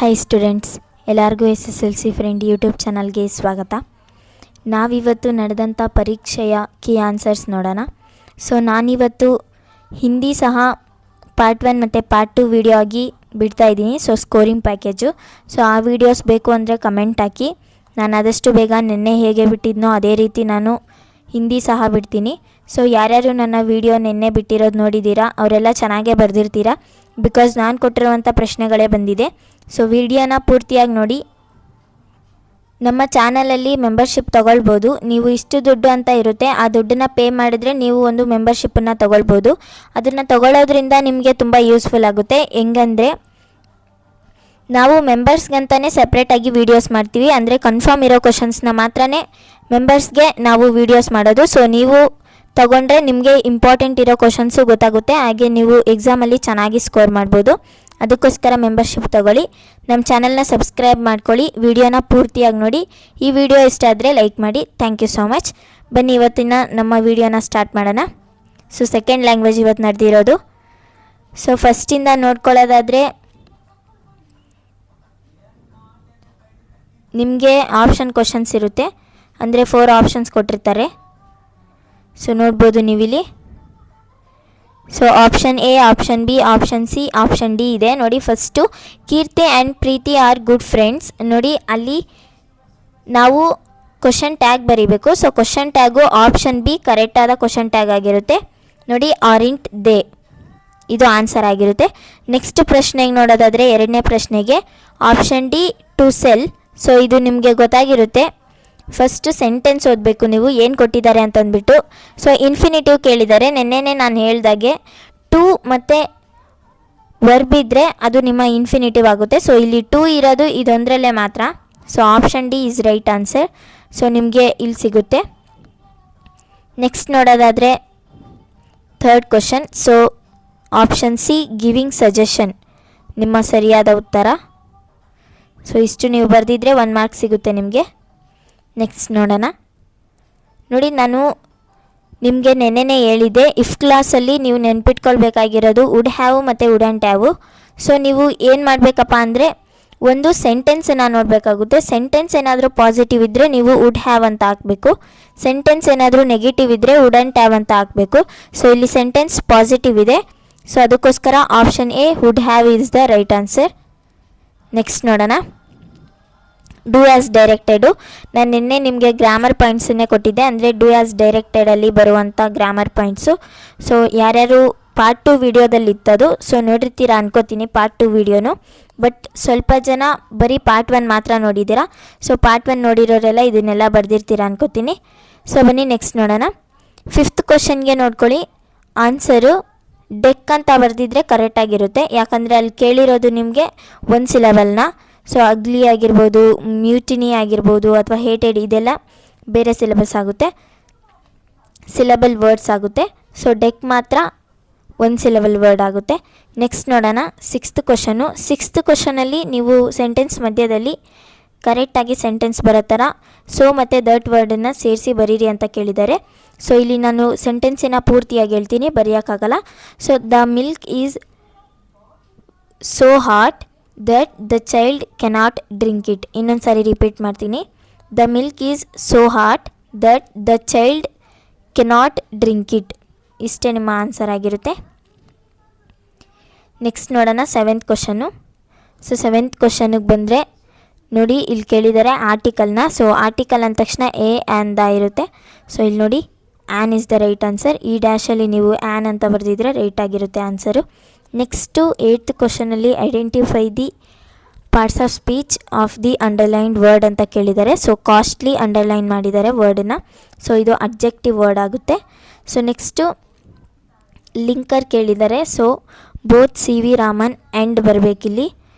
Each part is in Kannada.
ಹಾಯ್ ಸ್ಟೂಡೆಂಟ್ಸ್, ಎಲ್ಲರಿಗೂ SSLC ಫ್ರೆಂಡ್ ಯೂಟ್ಯೂಬ್ ಚಾನಲ್ಗೆ ಸ್ವಾಗತ. ನಾವಿವತ್ತು ನಡೆದಂಥ ಪರೀಕ್ಷೆಯ ಕೀ ಆನ್ಸರ್ಸ್ ನೋಡೋಣ. ಸೊ ನಾನಿವತ್ತು ಹಿಂದಿ ಸಹ ಪಾರ್ಟ್ 1 ಮತ್ತು ಪಾರ್ಟ್ 2 ವಿಡಿಯೋ ಆಗಿ ಬಿಡ್ತಾಯಿದ್ದೀನಿ. So scoring package. ಸೊ ಆ ವಿಡಿಯೋಸ್ ಬೇಕು ಅಂದರೆ ಕಮೆಂಟ್ ಹಾಕಿ. ನಾನು ಆದಷ್ಟು ಬೇಗ ನಿನ್ನೆ ಹೇಗೆ ಬಿಟ್ಟಿದ್ನೋ ಅದೇ ರೀತಿ ನಾನು ಹಿಂದಿ ಸಹ ಬಿಡ್ತೀನಿ. ಸೊ ಯಾರ್ಯಾರು ನನ್ನ ವಿಡಿಯೋ ನಿನ್ನೆ ಬಿಟ್ಟಿರೋದು ನೋಡಿದ್ದೀರಾ ಅವರೆಲ್ಲ ಚೆನ್ನಾಗೇ ಬರೆದಿರ್ತೀರಾ, ಬಿಕಾಸ್ ನಾನು ಕೊಟ್ಟಿರುವಂಥ ಪ್ರಶ್ನೆಗಳೇ ಬಂದಿದೆ. ಸೊ ವಿಡಿಯೋನ ಪೂರ್ತಿಯಾಗಿ ನೋಡಿ. ನಮ್ಮ ಚಾನಲಲ್ಲಿ ಮೆಂಬರ್ಶಿಪ್ ತೊಗೊಳ್ಬೋದು. ನೀವು ಇಷ್ಟು ದುಡ್ಡು ಅಂತ ಇರುತ್ತೆ, ಆ ದುಡ್ಡನ್ನು ಪೇ ಮಾಡಿದರೆ ನೀವು ಒಂದು ಮೆಂಬರ್ಶಿಪ್ಪನ್ನು ತೊಗೊಳ್ಬೋದು. ಅದನ್ನು ತೊಗೊಳ್ಳೋದ್ರಿಂದ ನಿಮಗೆ ತುಂಬ ಯೂಸ್ಫುಲ್ ಆಗುತ್ತೆ. ಹೆಂಗಂದರೆ ನಾವು ಮೆಂಬರ್ಸ್ಗಂತಲೇ ಸಪ್ರೇಟಾಗಿ ವೀಡಿಯೋಸ್ ಮಾಡ್ತೀವಿ. ಅಂದರೆ ಕನ್ಫರ್ಮ್ ಇರೋ ಕ್ವಶನ್ಸ್ನ ಮಾತ್ರ ಮೆಂಬರ್ಸ್ಗೆ ನಾವು ವೀಡಿಯೋಸ್ ಮಾಡೋದು. ಸೊ ನೀವು ತೊಗೊಂಡ್ರೆ ನಿಮಗೆ ಇಂಪಾರ್ಟೆಂಟ್ ಇರೋ ಕ್ವಶನ್ಸು ಗೊತ್ತಾಗುತ್ತೆ, ಹಾಗೆ ನೀವು ಎಕ್ಸಾಮಲ್ಲಿ ಚೆನ್ನಾಗಿ ಸ್ಕೋರ್ ಮಾಡ್ಬೋದು. ಅದಕ್ಕೋಸ್ಕರ ಮೆಂಬರ್ಶಿಪ್ ತೊಗೊಳ್ಳಿ. ನಮ್ಮ ಚಾನಲ್ನ ಸಬ್ಸ್ಕ್ರೈಬ್ ಮಾಡ್ಕೊಳ್ಳಿ. ವಿಡಿಯೋನ ಪೂರ್ತಿಯಾಗಿ ನೋಡಿ. ಈ ವಿಡಿಯೋ ಇಷ್ಟ ಆದರೆ ಲೈಕ್ ಮಾಡಿ. Thank you so much. ಬನ್ನಿ ಇವತ್ತಿನ ನಮ್ಮ ವಿಡಿಯೋನ ಸ್ಟಾರ್ಟ್ ಮಾಡೋಣ. ಸೊ ಸೆಕೆಂಡ್ ಲ್ಯಾಂಗ್ವೇಜ್ ಇವತ್ತು ನಡೆದಿರೋದು. ಸೊ ಫಸ್ಟಿಂದ ನೋಡ್ಕೊಳ್ಳೋದಾದರೆ ನಿಮಗೆ ಆಪ್ಷನ್ ಕ್ವಶನ್ಸ್ ಇರುತ್ತೆ, ಅಂದರೆ 4 ಆಪ್ಷನ್ಸ್ ಕೊಟ್ಟಿರ್ತಾರೆ. ಸೊ ನೋಡ್ಬೋದು ನೀವಿಲ್ಲಿ. So option A, option B, option C, option D ಇದೆ ನೋಡಿ. First Keerthi and Preethi are good friends. ನೋಡಿ ಅಲ್ಲಿ ನಾವು ಕ್ವಶನ್ ಟ್ಯಾಗ್ ಬರೀಬೇಕು. So question tag option B ಕರೆಕ್ಟಾದ ಕ್ವಶನ್ ಟ್ಯಾಗ್ ಆಗಿರುತ್ತೆ ನೋಡಿ. ಆರಿಂಟ್ ದೇ ಇದು ಆನ್ಸರ್ ಆಗಿರುತ್ತೆ. ನೆಕ್ಸ್ಟ್ ಪ್ರಶ್ನೆಗೆ ನೋಡೋದಾದರೆ ಎರಡನೇ ಪ್ರಶ್ನೆಗೆ option D to sell. So ಇದು ನಿಮಗೆ ಗೊತ್ತಾಗಿರುತ್ತೆ. ಫಸ್ಟು ಸೆಂಟೆನ್ಸ್ ಓದಬೇಕು ನೀವು, ಏನು ಕೊಟ್ಟಿದ್ದಾರೆ ಅಂತಂದ್ಬಿಟ್ಟು. ಸೊ ಇನ್ಫಿನಿಟಿವ್ ಕೇಳಿದ್ದಾರೆ. ನೆನ್ನೆನೇ ನಾನು ಹೇಳ್ದಾಗೆ ಟು ಮತ್ತು ವರ್ಬ್ ಇದ್ದರೆ ಅದು ನಿಮ್ಮ ಇನ್ಫಿನಿಟಿವ್ ಆಗುತ್ತೆ. ಸೊ ಇಲ್ಲಿ ಟು ಇರೋದು ಇದೊಂದರಲ್ಲೇ ಮಾತ್ರ. So option D is right answer. So ನಿಮಗೆ ಇಲ್ಲಿ ಸಿಗುತ್ತೆ. ನೆಕ್ಸ್ಟ್ ನೋಡೋದಾದರೆ third question. So option C giving suggestion ನಿಮ್ಮ ಸರಿಯಾದ ಉತ್ತರ. ಸೊ ಇಷ್ಟು ನೀವು ಬರೆದಿದ್ರೆ 1 ಮಾರ್ಕ್ ಸಿಗುತ್ತೆ ನಿಮಗೆ. ನೆಕ್ಸ್ಟ್ ನೋಡೋಣ. ನೋಡಿ ನಾನು ನಿಮಗೆ ನೆನ್ನೆನೇ ಹೇಳಿದ್ದೆ, ಇಫ್ ಕ್ಲಾಸಲ್ಲಿ ನೀವು ನೆನ್ಪಿಟ್ಕೊಳ್ಬೇಕಾಗಿರೋದು ವುಡ್ ಹ್ಯಾವ್ ಮತ್ತು ವುಡಂಟ್ ಹ್ಯಾವು. ಸೊ ನೀವು ಏನು ಮಾಡಬೇಕಪ್ಪ ಅಂದರೆ ಒಂದು ಸೆಂಟೆನ್ಸನ್ನು ನೋಡಬೇಕಾಗುತ್ತೆ. ಸೆಂಟೆನ್ಸ್ ಏನಾದರೂ ಪಾಸಿಟಿವ್ ಇದ್ದರೆ ನೀವು ವುಡ್ ಹ್ಯಾವ್ ಅಂತ ಹಾಕಬೇಕು. ಸೆಂಟೆನ್ಸ್ ಏನಾದರೂ ನೆಗೆಟಿವ್ ಇದ್ದರೆ ವುಡಂಟ್ ಹ್ಯಾವ್ ಅಂತ ಹಾಕಬೇಕು. ಸೊ ಇಲ್ಲಿ ಸೆಂಟೆನ್ಸ್ ಪಾಸಿಟಿವ್ ಇದೆ. ಸೊ ಅದಕ್ಕೋಸ್ಕರ option A would have is the right answer. Next ನೋಡೋಣ. Do as directed. ನಾನು ನಿನ್ನೆ ನಿಮಗೆ ಗ್ರಾಮರ್ ಪಾಯಿಂಟ್ಸನ್ನೇ ಕೊಟ್ಟಿದ್ದೆ, ಅಂದರೆ ಡೂ ಆ್ಯಸ್ ಡೈರೆಕ್ಟೆಡಲ್ಲಿ ಬರುವಂಥ ಗ್ರಾಮರ್ ಪಾಯಿಂಟ್ಸು. ಸೊ ಯಾರ್ಯಾರು ಪಾರ್ಟ್ 2 ವಿಡಿಯೋದಲ್ಲಿ ಇತ್ತದು, ಸೊ ನೋಡಿರ್ತೀರಾ ಅನ್ಕೋತೀನಿ ಪಾರ್ಟ್ 2 ವಿಡಿಯೋನು. ಬಟ್ ಸ್ವಲ್ಪ ಜನ ಬರೀ ಪಾರ್ಟ್ 1 ಮಾತ್ರ ನೋಡಿದ್ದೀರಾ. ಸೊ ಪಾರ್ಟ್ 1 ನೋಡಿರೋರೆಲ್ಲ ಇದನ್ನೆಲ್ಲ ಬರೆದಿರ್ತೀರಾ ಅನ್ಕೋತೀನಿ. ಸೊ ಬನ್ನಿ ನೆಕ್ಸ್ಟ್ ನೋಡೋಣ. 5th ಕ್ವಶನ್ಗೆ ನೋಡ್ಕೊಳ್ಳಿ. ಆನ್ಸರು ಡೆಕ್ ಅಂತ ಬರೆದಿದ್ರೆ ಕರೆಕ್ಟಾಗಿರುತ್ತೆ, ಯಾಕಂದರೆ ಅಲ್ಲಿ ಕೇಳಿರೋದು ನಿಮಗೆ 1 ಸಿಲಬಲ್ನ. ಸೊ ಅಗ್ಲಿ ಆಗಿರ್ಬೋದು, ಮ್ಯೂಟಿನಿ ಆಗಿರ್ಬೋದು, ಅಥವಾ ಹೇಟೆಡ್, ಇದೆಲ್ಲ ಬೇರೆ ಸಿಲೆಬಸ್ ಆಗುತ್ತೆ, ಸಿಲಬಲ್ ವರ್ಡ್ಸ್ ಆಗುತ್ತೆ. ಸೊ ಡೆಕ್ ಮಾತ್ರ 1 ಸಿಲಬಲ್ ವರ್ಡ್ ಆಗುತ್ತೆ. ನೆಕ್ಸ್ಟ್ ನೋಡೋಣ 6th ಕ್ವಶನು. 6th ಕ್ವಶನಲ್ಲಿ ನೀವು ಸೆಂಟೆನ್ಸ್ ಮಧ್ಯದಲ್ಲಿ ಕರೆಕ್ಟಾಗಿ ಸೆಂಟೆನ್ಸ್ ಬರೋ ಥರ ಸೊ ಮತ್ತು ದಟ್ ವರ್ಡನ್ನು ಸೇರಿಸಿ ಬರೀರಿ ಅಂತ ಕೇಳಿದ್ದಾರೆ. ಸೊ ಇಲ್ಲಿ ನಾನು ಸೆಂಟೆನ್ಸಿನ ಪೂರ್ತಿಯಾಗಿ ಹೇಳ್ತೀನಿ, ಬರೆಯೋಕ್ಕಾಗಲ್ಲ. So the milk is so hot that the child cannot drink it. ಇನ್ನೊಂದು ಸಾರಿ ರಿಪೀಟ್ ಮಾಡ್ತೀನಿ. The milk is so hot that the child cannot drink it. ಇಷ್ಟೇ ನಿಮ್ಮ ಆನ್ಸರ್ ಆಗಿರುತ್ತೆ. ನೆಕ್ಸ್ಟ್ ನೋಡೋಣ 7th ಕ್ವಶನ್ನು. ಸೊ 7th ಕ್ವಶನ್ಗೆ ಬಂದರೆ ನೋಡಿ, ಇಲ್ಲಿ ಕೇಳಿದ್ದಾರೆ ಆರ್ಟಿಕಲ್ನ. ಸೊ ಆರ್ಟಿಕಲ್ ಅಂದ ತಕ್ಷಣ ಎ ಆ್ಯನ್ ದ ಇರುತ್ತೆ. ಸೊ ಇಲ್ಲಿ ನೋಡಿ an is the right answer. ಈ ಡ್ಯಾಶಲ್ಲಿ ನೀವು ಆ್ಯನ್ ಅಂತ ಬರೆದಿದ್ರೆ ರೈಟ್ ಆಗಿರುತ್ತೆ ಆನ್ಸರು. ನೆಕ್ಸ್ಟು 8th ಕ್ವಶನಲ್ಲಿ identify the parts of speech of the underlined word ಅಂತ ಕೇಳಿದ್ದಾರೆ. ಸೊ ಕಾಸ್ಟ್ಲಿ ಅಂಡರ್ಲೈನ್ ಮಾಡಿದ್ದಾರೆ ವರ್ಡನ್ನು. ಸೊ ಇದು ಅಬ್ಜೆಕ್ಟಿವ್ ವರ್ಡ್ ಆಗುತ್ತೆ. ಸೊ ನೆಕ್ಸ್ಟು ಲಿಂಕರ್ ಕೇಳಿದ್ದಾರೆ. So both C V Raman and ಬರಬೇಕಿಲ್ಲಿ.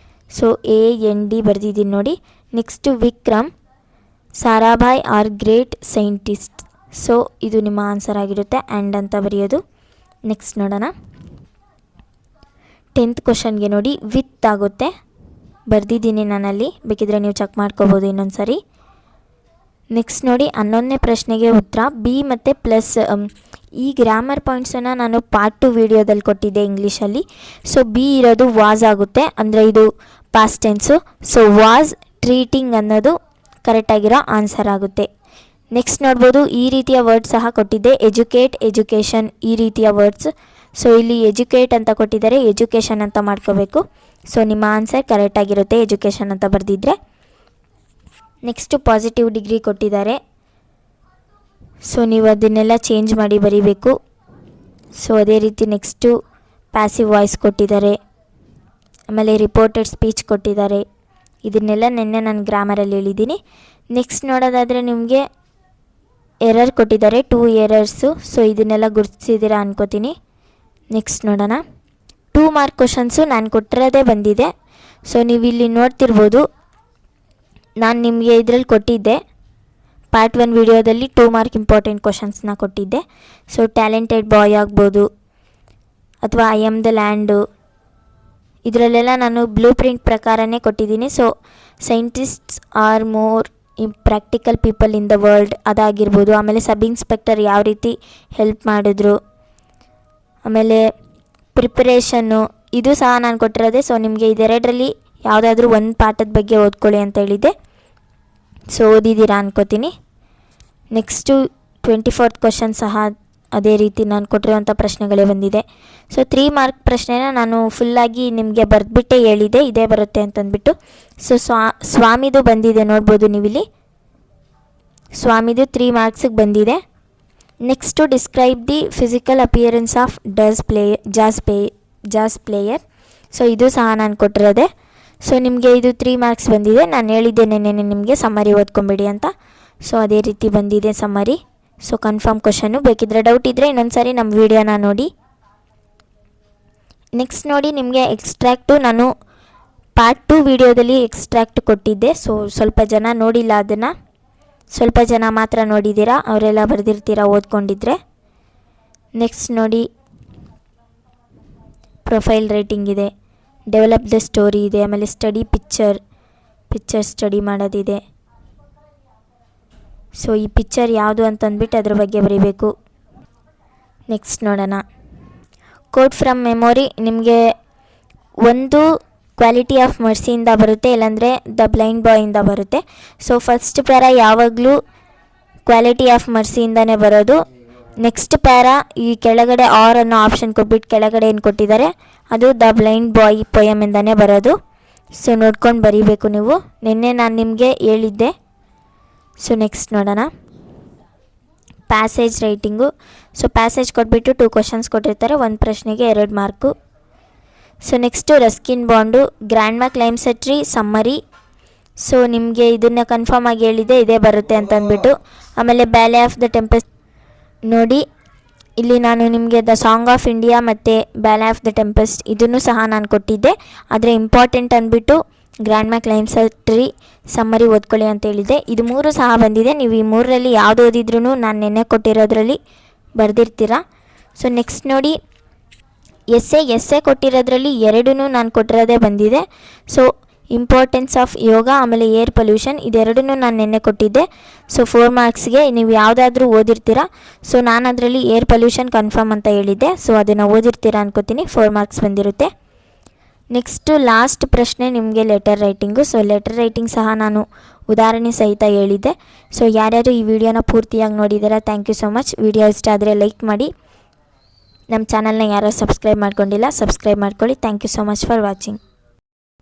ಸೊ AND ಬರೆದಿದ್ದೀನಿ ನೋಡಿ. Next Vikram Sarabhai are great scientist. So ಇದು ನಿಮ್ಮ ಆನ್ಸರ್ ಆಗಿರುತ್ತೆ, ಆ್ಯಂಡ್ ಅಂತ ಬರೆಯೋದು. ನೆಕ್ಸ್ಟ್ ನೋಡೋಣ. 10th ಕ್ವಶನ್ಗೆ ನೋಡಿ ವಿತ್ ಆಗುತ್ತೆ, ಬರೆದಿದ್ದೀನಿ ನಾನಲ್ಲಿ, ಬೇಕಿದ್ರೆ ನೀವು ಚೆಕ್ ಮಾಡ್ಕೋಬೋದು ಇನ್ನೊಂದು ಸರಿ. ನೆಕ್ಸ್ಟ್ ನೋಡಿ 11ನೇ ಪ್ರಶ್ನೆಗೆ ಉತ್ತರ ಬಿ ಮತ್ತು ಪ್ಲಸ್. ಈ ಗ್ರಾಮರ್ ಪಾಯಿಂಟ್ಸನ್ನು ನಾನು ಪಾರ್ಟ್ 2 ವಿಡಿಯೋದಲ್ಲಿ ಕೊಟ್ಟಿದ್ದೆ ಇಂಗ್ಲೀಷಲ್ಲಿ. ಸೊ ಬಿ ಇರೋದು ವಾಸ್ ಆಗುತ್ತೆ, ಅಂದರೆ ಇದು past tens. So was, treating ಅನ್ನೋದು ಕರೆಕ್ಟಾಗಿರೋ ಆನ್ಸರ್ ಆಗುತ್ತೆ. ನೆಕ್ಸ್ಟ್ ನೋಡ್ಬೋದು ಈ ರೀತಿಯ ವರ್ಡ್ಸ್ ಸಹ ಕೊಟ್ಟಿದ್ದೆ, ಎಜುಕೇಟ್, ಎಜುಕೇಷನ್ ಈ ರೀತಿಯ ವರ್ಡ್ಸ್. ಸೊ ಇಲ್ಲಿ ಎಜುಕೇಟ್ ಅಂತ ಕೊಟ್ಟಿದ್ದಾರೆ, ಎಜುಕೇಷನ್ ಅಂತ ಮಾಡ್ಕೋಬೇಕು. ಸೊ ನಿಮ್ಮ ಆನ್ಸರ್ ಕರೆಕ್ಟಾಗಿರುತ್ತೆ ಎಜುಕೇಷನ್ ಅಂತ ಬರೆದಿದ್ರೆ. ನೆಕ್ಸ್ಟು ಪಾಸಿಟಿವ್ ಡಿಗ್ರಿ ಕೊಟ್ಟಿದ್ದಾರೆ. ಸೊ ನೀವು ಅದನ್ನೆಲ್ಲ ಚೇಂಜ್ ಮಾಡಿ ಬರೀಬೇಕು. ಸೊ ಅದೇ ರೀತಿ ನೆಕ್ಸ್ಟು ಪ್ಯಾಸಿವ್ ವಾಯ್ಸ್ ಕೊಟ್ಟಿದ್ದಾರೆ, ಆಮೇಲೆ ರಿಪೋರ್ಟೆಡ್ ಸ್ಪೀಚ್ ಕೊಟ್ಟಿದ್ದಾರೆ. ಇದನ್ನೆಲ್ಲ ನಿನ್ನೆ ನಾನು ಗ್ರಾಮರಲ್ಲಿ ಹೇಳಿದ್ದೀನಿ. ನೆಕ್ಸ್ಟ್ ನೋಡೋದಾದರೆ ನಿಮಗೆ ಎರರ್ ಕೊಟ್ಟಿದ್ದಾರೆ, 2 ಎರರ್ಸು. ಸೊ ಇದನ್ನೆಲ್ಲ ಗುರುತಿಸಿದ್ದೀರಾ ಅನ್ಕೋತೀನಿ. ನೆಕ್ಸ್ಟ್ ನೋಡೋಣ. 2 ಮಾರ್ಕ್ ಕ್ವಶನ್ಸು ನಾನು ಕೊಟ್ಟಿರೋದೇ ಬಂದಿದೆ. ಸೊ ನೀವು ಇಲ್ಲಿ ನೋಡ್ತಿರ್ಬೋದು, ನಾನು ನಿಮಗೆ ಇದರಲ್ಲಿ ಕೊಟ್ಟಿದ್ದೆ ಪಾರ್ಟ್ 1 ವಿಡಿಯೋದಲ್ಲಿ 2 ಮಾರ್ಕ್ ಇಂಪಾರ್ಟೆಂಟ್ ಕ್ವಶನ್ಸ್ನ ಕೊಟ್ಟಿದ್ದೆ. ಸೊ ಟ್ಯಾಲೆಂಟೆಡ್ ಬಾಯ್ ಆಗ್ಬೋದು, ಅಥವಾ ಐ ಆಮ್ ದ ಲ್ಯಾಂಡು, ಇದರಲ್ಲೆಲ್ಲ ನಾನು ಬ್ಲೂ ಪ್ರಿಂಟ್ ಪ್ರಕಾರನೇ ಕೊಟ್ಟಿದ್ದೀನಿ. So scientists are more practical people in the world ಅದಾಗಿರ್ಬೋದು. ಆಮೇಲೆ ಸಬ್ ಇನ್ಸ್ಪೆಕ್ಟರ್ ಯಾವ ರೀತಿ ಹೆಲ್ಪ್ ಮಾಡಿದ್ರು, ಆಮೇಲೆ ಪ್ರಿಪರೇಷನ್ನು ಇದು ಸಹ ನಾನು ಕೊಟ್ಟಿರೋದೆ. ಸೊ ನಿಮಗೆ ಇದೆರಡರಲ್ಲಿ ಯಾವುದಾದ್ರೂ ಒಂದು ಪಾಠದ ಬಗ್ಗೆ ಓದ್ಕೊಳ್ಳಿ ಅಂತ ಹೇಳಿದ್ದೆ. ಸೊ ಓದಿದ್ದೀರಾ ಅನ್ಕೋತೀನಿ. ನೆಕ್ಸ್ಟು 24th ಕ್ವಶನ್ ಸಹ ಅದೇ ರೀತಿ ನಾನು ಕೊಟ್ಟಿರುವಂಥ ಪ್ರಶ್ನೆಗಳೇ ಬಂದಿದೆ. ಸೊ 3 ಮಾರ್ಕ್ ಪ್ರಶ್ನೆನ ನಾನು ಫುಲ್ಲಾಗಿ ನಿಮಗೆ ಬರೆದ್ಬಿಟ್ಟೆ ಹೇಳಿದೆ ಇದೇ ಬರುತ್ತೆ ಅಂತಂದ್ಬಿಟ್ಟು. ಸೊ ಸ್ವಾಮಿದು ಬಂದಿದೆ ನೋಡ್ಬೋದು ನೀವಿಲ್ಲಿ, ಸ್ವಾಮಿದು 3 ಮಾರ್ಕ್ಸಿಗೆ ಬಂದಿದೆ. Next describe the physical appearance of jazz player. So ಇದು ಸಹ ನಾನು ಕೊಟ್ಟಿರೋದೆ. ಸೊ ನಿಮಗೆ ಇದು 3 ಮಾರ್ಕ್ಸ್ ಬಂದಿದೆ. ನಾನು ಹೇಳಿದ್ದೆ ನೆನ್ನೆ ನಿಮಗೆ ಸಮ್ಮರಿ ಓದ್ಕೊಂಬಿಡಿ ಅಂತ. ಸೊ ಅದೇ ರೀತಿ ಬಂದಿದೆ ಸಮ್ಮರಿ. So confirm question. ಬೇಕಿದ್ರೆ ಡೌಟ್ ಇದ್ದರೆ ಇನ್ನೊಂದು ಸಾರಿ ನಮ್ಮ ವಿಡಿಯೋನ ನೋಡಿ. ನೆಕ್ಸ್ಟ್ ನೋಡಿ ನಿಮಗೆ ಎಕ್ಸ್ಟ್ರಾಕ್ಟು ನಾನು ಪಾರ್ಟ್ 2 ವಿಡಿಯೋದಲ್ಲಿ ಎಕ್ಸ್ಟ್ರಾಕ್ಟ್ ಕೊಟ್ಟಿದ್ದೆ. ಸೊ ಸ್ವಲ್ಪ ಜನ ನೋಡಿಲ್ಲ ಅದನ್ನು, ಸ್ವಲ್ಪ ಜನ ಮಾತ್ರ ನೋಡಿದ್ದೀರಾ, ಅವರೆಲ್ಲ ಬರೆದಿರ್ತೀರಾ ಓದ್ಕೊಂಡಿದ್ರೆ. ನೆಕ್ಸ್ಟ್ ನೋಡಿ ಪ್ರೊಫೈಲ್ ರೈಟಿಂಗ್ ಇದೆ, ಡೆವಲಪ್ ದ ಸ್ಟೋರಿ ಇದೆ, ಆಮೇಲೆ ಸ್ಟಡಿ ಪಿಕ್ಚರ್ ಸ್ಟಡಿ ಮಾಡೋದಿದೆ. ಸೊ ಈ ಪಿಕ್ಚರ್ ಯಾವುದು ಅಂತಂದ್ಬಿಟ್ಟು ಅದ್ರ ಬಗ್ಗೆ ಬರೀಬೇಕು. ನೆಕ್ಸ್ಟ್ ನೋಡೋಣ. ಕೋಟ್ ಫ್ರಮ್ ಮೆಮೊರಿ ನಿಮಗೆ ಒಂದು ಕ್ವಾಲಿಟಿ ಆಫ್ ಮರ್ಸಿಯಿಂದ ಬರುತ್ತೆ, ಇಲ್ಲಾಂದರೆ ದ ಬ್ಲೈಂಡ್ ಬಾಯಿಂದ ಬರುತ್ತೆ. ಸೊ ಫಸ್ಟ್ ಪ್ಯಾರ ಯಾವಾಗಲೂ ಕ್ವಾಲಿಟಿ ಆಫ್ ಮರ್ಸಿಯಿಂದನೇ ಬರೋದು. ನೆಕ್ಸ್ಟ್ ಪ್ಯಾರ ಈ ಕೆಳಗಡೆ ಆರ್ ಅನ್ನೋ ಆಪ್ಷನ್ ಕೊಟ್ಬಿಟ್ಟು ಕೆಳಗಡೆ ಏನು ಕೊಟ್ಟಿದ್ದಾರೆ ಅದು ದ ಬ್ಲೈಂಡ್ ಬಾಯ್ ಪೊಯಮಿಂದನೇ ಬರೋದು. ಸೊ ನೋಡ್ಕೊಂಡು ಬರೀಬೇಕು ನೀವು, ನಿನ್ನೆ ನಾನು ನಿಮಗೆ ಹೇಳಿದ್ದೆ. ಸೊ ನೆಕ್ಸ್ಟ್ ನೋಡೋಣ. Passage writing. ಸೊ ಪ್ಯಾಸೇಜ್ ಕೊಟ್ಬಿಟ್ಟು 2 ಕ್ವಶನ್ಸ್ ಕೊಟ್ಟಿರ್ತಾರೆ, ಒಂದು ಪ್ರಶ್ನೆಗೆ 2 mark. So next Ruskin Bond, grandma claims a tree, summary. So ನಿಮಗೆ ಇದನ್ನು ಕನ್ಫರ್ಮ್ ಆಗಿ ಹೇಳಿದೆ ಇದೇ ಬರುತ್ತೆ ಅಂತ ಅಂದ್ಬಿಟ್ಟು. ಆಮೇಲೆ ಬ್ಯಾಲೆ ಆಫ್ ದ ಟೆಂಪೆಸ್ಟ್ ನೋಡಿ, ಇಲ್ಲಿ ನಾನು ನಿಮಗೆ ದ ಸಾಂಗ್ ಆಫ್ ಇಂಡಿಯಾ ಮತ್ತು ಬ್ಯಾಲೆ ಆಫ್ ದ ಟೆಂಪೆಸ್ಟ್ ಇದನ್ನು ಸಹ ನಾನು ಕೊಟ್ಟಿದ್ದೆ. ಆದರೆ ಇಂಪಾರ್ಟೆಂಟ್ ಅಂದ್ಬಿಟ್ಟು ಗ್ರ್ಯಾಂಡ್ ಮಾ ಕ್ಲೈಮ್ಸ್ ಎ ಟ್ರೀ, ಸಮ್ಮರಿ ಓದ್ಕೊಳ್ಳಿ ಅಂತ ಹೇಳಿದ್ದೆ. ಇದು 3 ಸಹ ಬಂದಿದೆ. ನೀವು ಈ 3ರಲ್ಲಿ ಯಾವುದು ಓದಿದ್ರೂ ನಾನು ನೆನ್ನೆ ಕೊಟ್ಟಿರೋದ್ರಲ್ಲಿ ಬರೆದಿರ್ತೀರ. ಸೊ ನೆಕ್ಸ್ಟ್ ನೋಡಿ ಎಸ್ಸೆ ಕೊಟ್ಟಿರೋದ್ರಲ್ಲಿ 2 ನಾನು ಕೊಟ್ಟಿರೋದೇ ಬಂದಿದೆ. ಸೊ ಇಂಪಾರ್ಟೆನ್ಸ್ ಆಫ್ ಯೋಗ ಆಮೇಲೆ ಏರ್ ಪೊಲ್ಯೂಷನ್ ಇದೆರಡನ್ನೂ ನಾನು ನೆನ್ನೆ ಕೊಟ್ಟಿದ್ದೆ. ಸೊ 4 ಮಾರ್ಕ್ಸ್ಗೆ ನೀವು ಯಾವುದಾದ್ರೂ ಓದಿರ್ತೀರ. ಸೊ ನಾನು ಅದರಲ್ಲಿ ಏರ್ ಪೊಲ್ಯೂಷನ್ ಕನ್ಫರ್ಮ್ ಅಂತ ಹೇಳಿದ್ದೆ. ಸೊ ಅದನ್ನು ಓದಿರ್ತೀರ ಅನ್ಕೋತೀನಿ, 4 ಮಾರ್ಕ್ಸ್ ಬಂದಿರುತ್ತೆ. ನೆಕ್ಸ್ಟು ಲಾಸ್ಟ್ ಪ್ರಶ್ನೆ ನಿಮಗೆ letter writing. So letter writing ಸಹ ನಾನು ಉದಾಹರಣೆ ಸಹಿತ ಹೇಳಿದ್ದೆ. ಸೊ ಯಾರ್ಯಾರು ಈ ವಿಡಿಯೋನ ಪೂರ್ತಿಯಾಗಿ ನೋಡಿದ್ದೀರಾ thank you so much. Video ಇಷ್ಟ ಆದರೆ ಲೈಕ್ ಮಾಡಿ, ನಮ್ಮ ಚಾನಲ್ನ ಯಾರು ಸಬ್ಸ್ಕ್ರೈಬ್ ಮಾಡ್ಕೊಂಡಿಲ್ಲ ಸಬ್ಸ್ಕ್ರೈಬ್ ಮಾಡ್ಕೊಳ್ಳಿ. Thank you so much for watching.